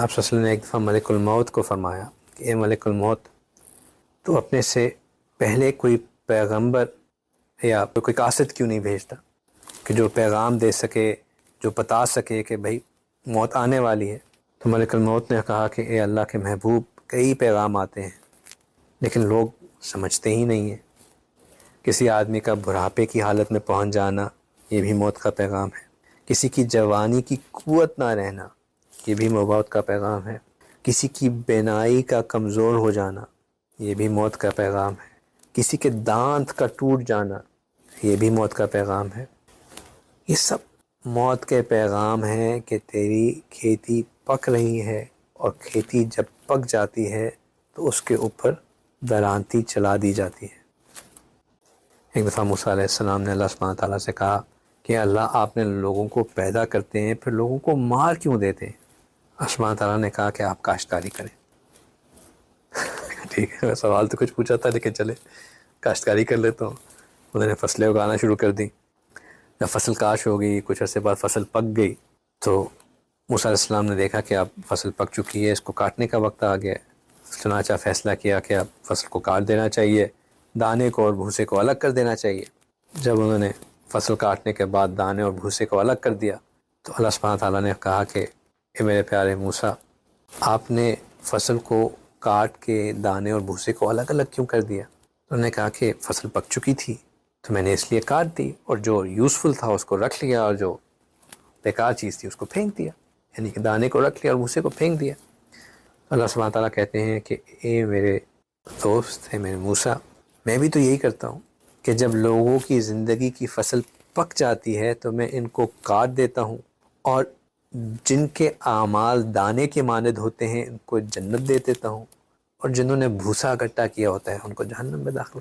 آپ صلی اللہ علیہ وسلم نے ایک دفعہ ملک الموت کو فرمایا کہ اے ملک الموت، تو اپنے سے پہلے کوئی پیغمبر یا کوئی قاصد کیوں نہیں بھیجتا کہ جو پیغام دے سکے، جو بتا سکے کہ بھائی موت آنے والی ہے۔ تو ملک الموت نے کہا کہ اے اللہ کے محبوب، کئی پیغام آتے ہیں لیکن لوگ سمجھتے ہی نہیں ہیں۔ کسی آدمی کا بڑھاپے کی حالت میں پہنچ جانا، یہ بھی موت کا پیغام ہے۔ کسی کی جوانی کی قوت نہ رہنا، یہ بھی موت کا پیغام ہے۔ کسی کی بینائی کا کمزور ہو جانا، یہ بھی موت کا پیغام ہے۔ کسی کے دانت کا ٹوٹ جانا، یہ بھی موت کا پیغام ہے۔ یہ سب موت کے پیغام ہیں کہ تیری کھیتی پک رہی ہے، اور کھیتی جب پک جاتی ہے تو اس کے اوپر درانتی چلا دی جاتی ہے۔ ایک دفعہ موسیٰ علیہ السلام نے اللہ سبحانہ تعالیٰ سے کہا کہ اللہ، آپ نے لوگوں کو پیدا کرتے ہیں پھر لوگوں کو مار کیوں دیتے ہیں؟ اللہ سبحانہ تعالیٰ نے کہا کہ آپ کاشتکاری کریں۔ ٹھیک ہے، سوال تو کچھ پوچھا تھا لیکن چلے کاشتکاری کر لیتا ہوں۔ انہوں نے فصلیں اگانا شروع کر دی۔ جب فصل کاش ہو گئی، کچھ عرصے بعد فصل پک گئی، تو موسیٰ علیہ السلام نے دیکھا کہ اب فصل پک چکی ہے، اس کو کاٹنے کا وقت آ گیا ہے۔ چنانچہ فیصلہ کیا کہ اب فصل کو کاٹ دینا چاہیے، دانے کو اور بھوسے کو الگ کر دینا چاہیے۔ جب انہوں نے فصل کاٹنے کے بعد دانے اور بھوسے کو الگ کر دیا تو اللہ سبحانہ تعالیٰ نے کہا کہ اے میرے پیارے موسیٰ، آپ نے فصل کو کاٹ کے دانے اور بھوسے کو الگ الگ کیوں کر دیا؟ تو انہوں نے کہا کہ فصل پک چکی تھی تو میں نے اس لیے کاٹ دی، اور جو یوزفل تھا اس کو رکھ لیا، اور جو بیکار چیز تھی اس کو پھینک دیا، یعنی کہ دانے کو رکھ لیا اور بھوسے کو پھینک دیا۔ اللہ سبحانہ تعالیٰ کہتے ہیں کہ اے میرے دوست، اے میرے موسیٰ، میں بھی تو یہی کرتا ہوں کہ جب لوگوں کی زندگی کی فصل پک جاتی ہے تو میں ان کو کاٹ دیتا ہوں، اور جن کے اعمال دانے کے مانند ہوتے ہیں ان کو جنت دے دیتا ہوں، اور جنہوں نے بھوسا اکٹھا کیا ہوتا ہے ان کو جہنم میں داخل